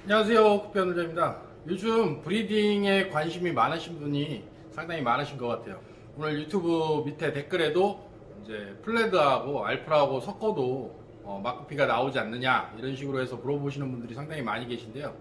안녕하세요, 국변호자입니다. 요즘 브리딩에 관심이 많으신 분이 상당히 많으신 것 같아요. 오늘 유튜브 밑에 댓글에도 이제 플레드하고 알프라하고 섞어도 마크피가 나오지 않느냐 이런 식으로 해서 물어보시는 분들이 상당히 많이 계신데요.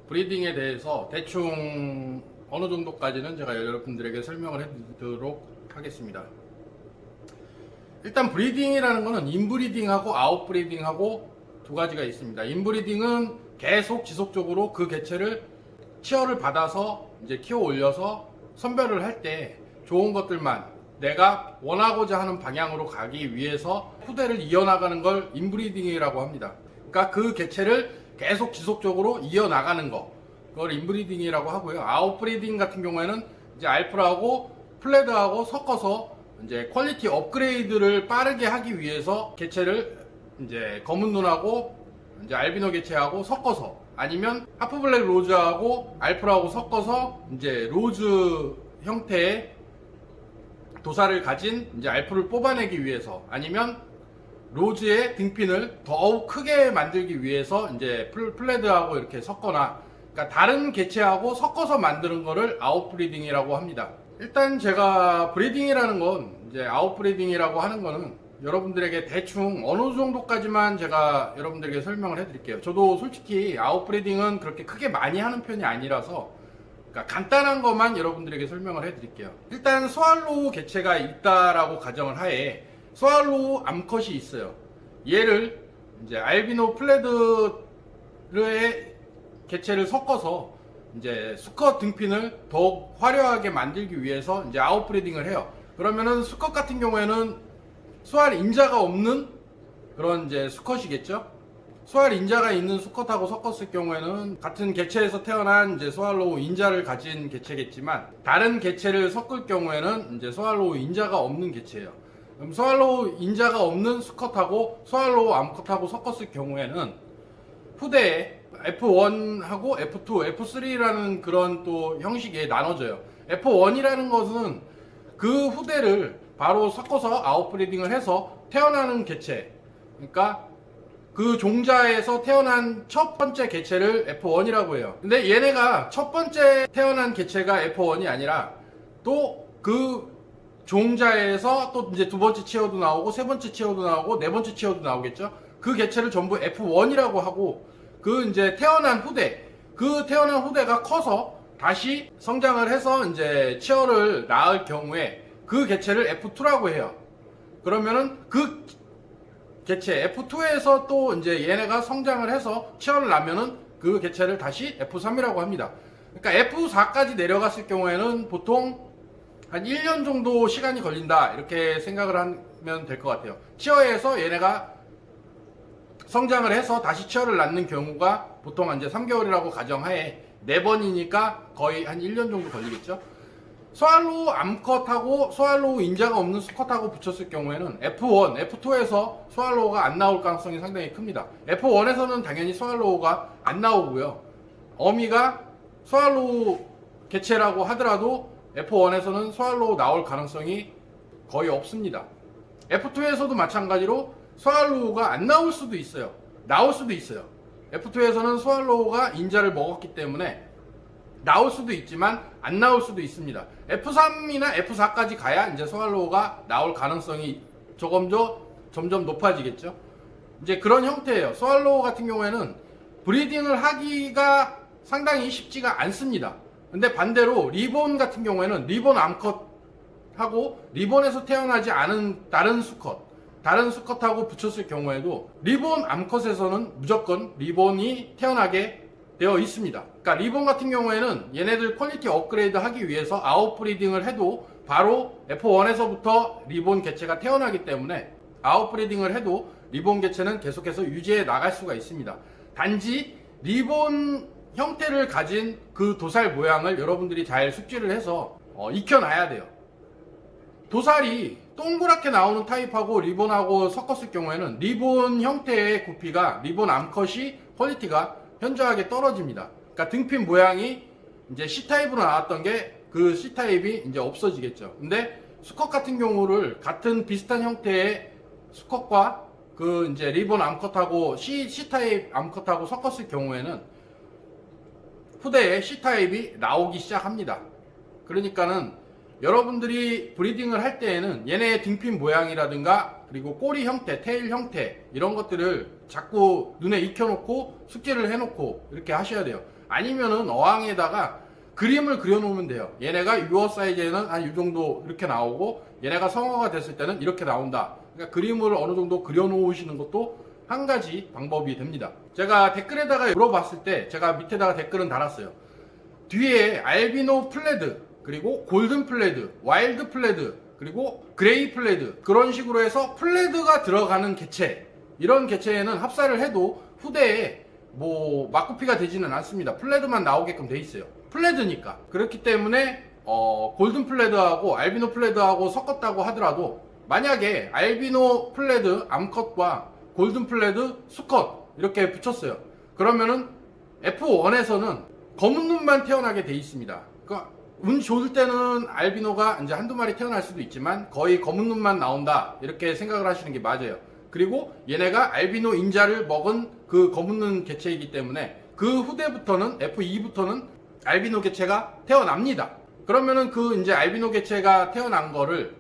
브리딩에 대해서 대충 어느 정도까지는 제가 여러분들에게 설명을 해드리도록 하겠습니다. 일단 브리딩이라는 거는 인브리딩하고 아웃브리딩하고 두 가지가 있습니다. 인브리딩은 계속 지속적으로 그 개체를 치어를 받아서 이제 키워 올려서 선별을 할 때 좋은 것들만 내가 원하고자 하는 방향으로 가기 위해서 후대를 이어나가는 걸 인브리딩이라고 합니다. 그러니까 그 개체를 계속 지속적으로 이어나가는 거, 그걸 인브리딩이라고 하고요. 아웃브리딩 같은 경우에는 이제 알프라하고 플레드하고 섞어서 이제 퀄리티 업그레이드를 빠르게 하기 위해서 개체를 이제 검은 눈하고 이제 알비노 개체하고 섞어서, 아니면 하프블랙 로즈하고 알프라하고 섞어서 이제 로즈 형태의 도사를 가진 이제 알프를 뽑아내기 위해서, 아니면 로즈의 등핀을 더욱 크게 만들기 위해서 이제 플레드하고 이렇게 섞거나, 그러니까 다른 개체하고 섞어서 만드는 거를 아웃브리딩이라고 합니다. 일단 제가 브리딩이라는 건, 이제 아웃브리딩이라고 하는 거는 여러분들에게 대충 어느 정도까지만 제가 여러분들에게 설명을 해드릴게요. 저도 솔직히 아웃브리딩은 그렇게 크게 많이 하는 편이 아니라서, 그러니까 간단한 것만 여러분들에게 설명을 해드릴게요. 일단 스왈로우 개체가 있다라고 가정을 하에 스왈로우 암컷이 있어요. 얘를 이제 알비노 플레드의 개체를 섞어서 이제 수컷 등핀을 더욱 화려하게 만들기 위해서 이제 아웃브리딩을 해요. 그러면은 수컷 같은 경우에는 수알 인자가 없는 그런 이제 수컷이겠죠. 수알 인자가 있는 수컷하고 섞었을 경우에는 같은 개체에서 태어난 이제 스왈로우 인자를 가진 개체겠지만, 다른 개체를 섞을 경우에는 이제 스왈로우 인자가 없는 개체예요. 그럼 스왈로우 인자가 없는 수컷하고 스왈로우 암컷하고 섞었을 경우에는 후대에 F1하고 F2, F3라는 그런 또 형식에 나눠져요. F1이라는 것은 그 후대를 바로 섞어서 아웃브리딩을 해서 태어나는 개체, 그러니까 그 종자에서 태어난 첫 번째 개체를 F1이라고 해요. 근데 얘네가 첫 번째 태어난 개체가 F1이 아니라 또 그 종자에서 또 이제 두 번째 치어도 나오고 세 번째 치어도 나오고 네 번째 치어도 나오겠죠. 그 개체를 전부 F1이라고 하고, 그 이제 태어난 후대, 그 태어난 후대가 커서 다시 성장을 해서 이제 치어를 낳을 경우에 그 개체를 F2라고 해요. 그러면은 그 개체 F2에서 또 이제 얘네가 성장을 해서 치어를 낳으면은 그 개체를 다시 F3이라고 합니다. 그러니까 F4까지 내려갔을 경우에는 보통 한 1년 정도 시간이 걸린다, 이렇게 생각을 하면 될 것 같아요. 치어에서 얘네가 성장을 해서 다시 치어를 낳는 경우가 보통 이제 3개월이라고 가정하에 4번이니까 거의 한 1년 정도 걸리겠죠. 스왈로우 암컷하고 스왈로우 인자가 없는 수컷하고 붙였을 경우에는 F1, F2에서 스왈로우가 안 나올 가능성이 상당히 큽니다. F1에서는 당연히 스왈로우가 안 나오고요. 어미가 스왈로우 개체라고 하더라도 F1에서는 스왈로우 나올 가능성이 거의 없습니다. F2에서도 마찬가지로 스왈로우가 안 나올 수도 있어요. 나올 수도 있어요. F2에서는 스왈로우가 인자를 먹었기 때문에 나올 수도 있지만 안 나올 수도 있습니다. F3이나 F4까지 가야 이제 스왈로우가 나올 가능성이 점점 높아지겠죠. 이제 그런 형태예요. 스왈로우 같은 경우에는 브리딩을 하기가 상당히 쉽지가 않습니다. 근데 반대로 리본 같은 경우에는 리본 암컷하고 리본에서 태어나지 않은 다른 수컷하고 붙였을 경우에도 리본 암컷에서는 무조건 리본이 태어나게 되어 있습니다. 그러니까 리본 같은 경우에는 얘네들 퀄리티 업그레이드 하기 위해서 아웃브리딩을 해도 바로 F1에서부터 리본 개체가 태어나기 때문에 아웃브리딩을 해도 리본 개체는 계속해서 유지해 나갈 수가 있습니다. 단지 리본 형태를 가진 그 도살 모양을 여러분들이 잘 숙지를 해서 익혀놔야 돼요. 도살이 동그랗게 나오는 타입하고 리본하고 섞었을 경우에는 리본 형태의 구피가 리본 암컷이 퀄리티가 현저하게 떨어집니다. 그러니까 등핀 모양이 이제 C타입으로 나왔던 게 그 C타입이 이제 없어지겠죠. 근데 수컷 같은 경우를 같은 비슷한 형태의 수컷과 그 이제 리본 암컷하고 C타입 암컷하고 섞었을 경우에는 후대에 C타입이 나오기 시작합니다. 그러니까는 여러분들이 브리딩을 할 때에는 얘네의 등핀 모양이라든가 그리고 꼬리 형태, 테일 형태 이런 것들을 자꾸 눈에 익혀놓고 숙지를 해놓고 이렇게 하셔야 돼요. 아니면은 어항에다가 그림을 그려놓으면 돼요. 얘네가 유어 사이즈에는 한 이 정도 이렇게 나오고 얘네가 성어가 됐을 때는 이렇게 나온다. 그러니까 그림을 어느 정도 그려놓으시는 것도 한 가지 방법이 됩니다. 제가 댓글에다가 물어봤을 때 제가 밑에다가 댓글은 달았어요. 뒤에 알비노 플레드, 그리고 골든 플레드, 와일드 플레드, 그리고 그레이 플레드 그런 식으로 해서 플레드가 들어가는 개체, 이런 개체에는 합사를 해도 후대에 뭐 막구피가 되지는 않습니다. 플레드만 나오게끔 돼 있어요. 플레드니까. 그렇기 때문에 골든 플레드하고 알비노 플레드하고 섞었다고 하더라도 만약에 알비노 플레드 암컷과 골든 플레드 수컷 이렇게 붙였어요. 그러면은 F1에서는 검은 눈만 태어나게 돼 있습니다. 그러니까 운 좋을 때는 알비노가 이제 한두 마리 태어날 수도 있지만 거의 검은 눈만 나온다 이렇게 생각을 하시는 게 맞아요. 그리고 얘네가 알비노 인자를 먹은 그 검은 눈 개체이기 때문에 그 후대부터는 F2부터는 알비노 개체가 태어납니다. 그러면은 그 이제 알비노 개체가 태어난 거를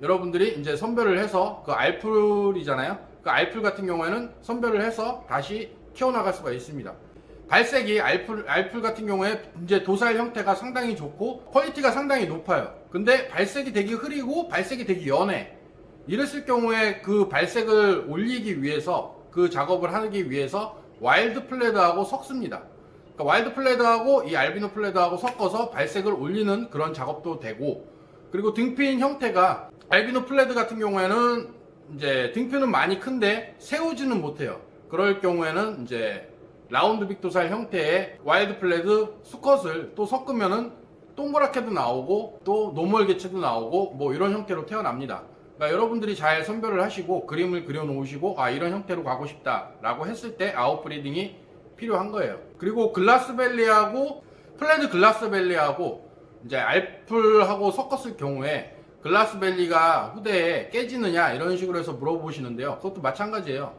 여러분들이 이제 선별을 해서 그 알풀이잖아요. 그 알풀 같은 경우에는 선별을 해서 다시 키워나갈 수가 있습니다. 발색이 알풀 같은 경우에 이제 도살 형태가 상당히 좋고 퀄리티가 상당히 높아요. 근데 발색이 되게 흐리고 발색이 되게 연해. 이랬을 경우에 그 발색을 올리기 위해서 그 작업을 하기 위해서 와일드 플레드하고 섞습니다. 그러니까 와일드 플레드하고 이 알비노 플레드하고 섞어서 발색을 올리는 그런 작업도 되고, 그리고 등핀 형태가 알비노 플레드 같은 경우에는 이제 등핀은 많이 큰데 세우지는 못해요. 그럴 경우에는 이제 라운드 빅도살 형태의 와일드 플레드 수컷을 또 섞으면은 동그랗게도 나오고 또 노멀 개체도 나오고 뭐 이런 형태로 태어납니다. 그러니까 여러분들이 잘 선별을 하시고 그림을 그려 놓으시고 아 이런 형태로 가고 싶다 라고 했을 때 아웃브리딩이 필요한 거예요. 그리고 글라스벨리하고 플레드 글라스벨리하고 이제 알풀하고 섞었을 경우에 글라스벨리가 후대에 깨지느냐 이런 식으로 해서 물어보시는데요. 그것도 마찬가지예요.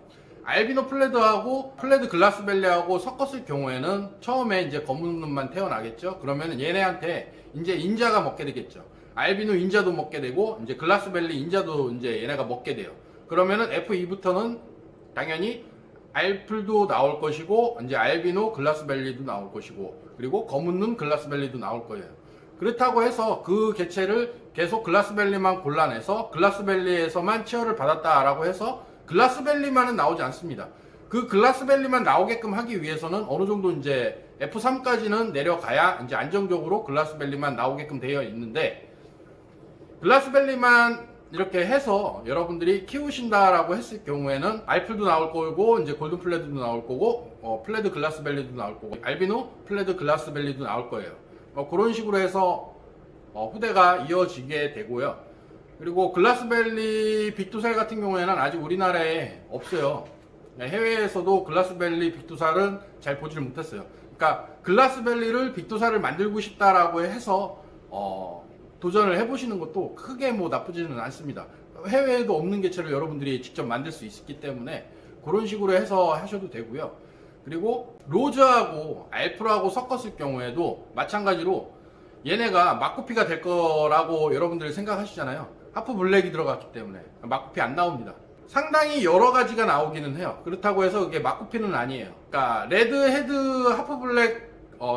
알비노 플레드하고 플레드 글라스벨리하고 섞었을 경우에는 처음에 이제 검은 눈만 태어나겠죠. 그러면 얘네한테 이제 인자가 먹게 되겠죠. 알비노 인자도 먹게 되고 이제 글라스벨리 인자도 이제 얘네가 먹게 돼요. 그러면은 F2부터는 당연히 알풀도 나올 것이고 이제 알비노 글라스벨리도 나올 것이고 그리고 검은 눈 글라스벨리도 나올 거예요. 그렇다고 해서 그 개체를 계속 글라스벨리만 골라내서 글라스벨리에서만 치어를 받았다라고 해서 글라스벨리만은 나오지 않습니다. 그 글라스벨리만 나오게끔 하기 위해서는 어느 정도 이제 F3까지는 내려가야 이제 안정적으로 글라스벨리만 나오게끔 되어 있는데, 글라스벨리만 이렇게 해서 여러분들이 키우신다라고 했을 경우에는 알풀도 나올 거고 이제 골든 플레드도 나올 거고 플레드 글라스벨리도 나올 거고 알비노 플레드 글라스벨리도 나올 거예요. 그런 식으로 해서 후대가 이어지게 되고요. 그리고 글라스벨리 빅두살 같은 경우에는 아직 우리나라에 없어요. 해외에서도 글라스벨리 빅두살은 잘 보지를 못했어요. 그러니까 글라스벨리를 빅두살을 만들고 싶다라고 해서 도전을 해보시는 것도 크게 뭐 나쁘지는 않습니다. 해외에도 없는 개체를 여러분들이 직접 만들 수 있기 때문에 그런 식으로 해서 하셔도 되고요. 그리고 로즈하고 알프하고 섞었을 경우에도 마찬가지로 얘네가 막구피가 될 거라고 여러분들이 생각하시잖아요. 하프 블랙이 들어갔기 때문에 막구피 안 나옵니다. 상당히 여러 가지가 나오기는 해요. 그렇다고 해서 그게 막구피는 아니에요. 그러니까 레드 헤드, 하프 블랙,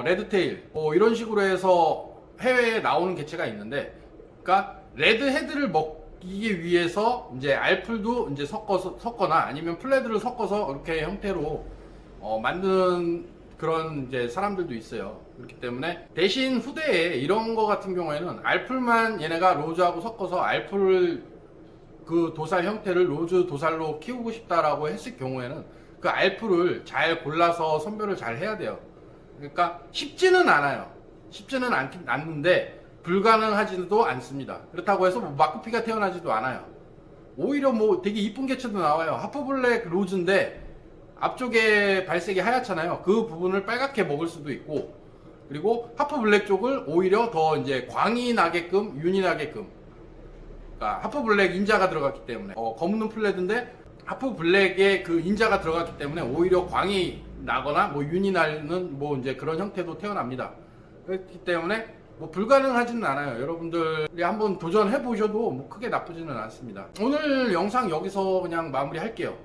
레드 테일 이런 식으로 해서 해외에 나오는 개체가 있는데, 그러니까 레드 헤드를 먹기 위해서 이제 알풀도 이제 섞거나 아니면 플레드를 섞어서 이렇게 형태로 만드는 그런 이제 사람들도 있어요. 그렇기 때문에 대신 후대에 이런 거 같은 경우에는 알풀만 얘네가 로즈하고 섞어서 알풀을 그 도살 형태를 로즈 도살로 키우고 싶다라고 했을 경우에는 그 알풀을 잘 골라서 선별을 잘 해야 돼요. 그러니까 쉽지는 않아요. 쉽지는 않는데 불가능하지도 않습니다. 그렇다고 해서 뭐 막구피가 태어나지도 않아요. 오히려 뭐 되게 이쁜 개체도 나와요. 하프블랙 로즈인데 앞쪽에 발색이 하얗잖아요. 그 부분을 빨갛게 먹을 수도 있고, 그리고 하프블랙 쪽을 오히려 더 이제 광이 나게끔, 윤이 나게끔, 그러니까 하프블랙 인자가 들어갔기 때문에 검은 눈 플레드인데 하프블랙에 그 인자가 들어갔기 때문에 오히려 광이 나거나 뭐 윤이 나는 뭐 이제 그런 형태도 태어납니다. 그렇기 때문에 뭐 불가능하지는 않아요. 여러분들이 한번 도전해 보셔도 뭐 크게 나쁘지는 않습니다. 오늘 영상 여기서 그냥 마무리 할게요.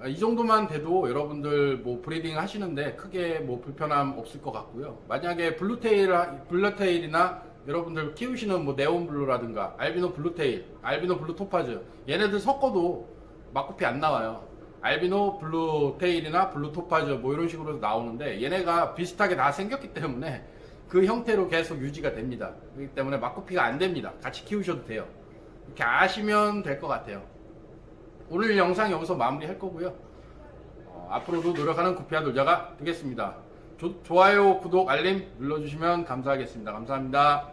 이 정도만 돼도 여러분들 뭐 브리딩 하시는데 크게 뭐 불편함 없을 것 같고요. 만약에 블루테일이나 여러분들 키우시는 뭐 네온블루라든가 알비노 블루테일, 알비노 블루 토파즈 얘네들 섞어도 막구피 안 나와요. 알비노 블루테일이나 블루 토파즈 뭐 이런 식으로 나오는데 얘네가 비슷하게 다 생겼기 때문에 그 형태로 계속 유지가 됩니다. 그렇기 때문에 막구피가 안 됩니다. 같이 키우셔도 돼요. 이렇게 아시면 될 것 같아요. 오늘 영상 여기서 마무리 할 거고요. 앞으로도 노력하는 구피아 놀자가 되겠습니다. 좋아요, 구독, 알림 눌러주시면 감사하겠습니다. 감사합니다.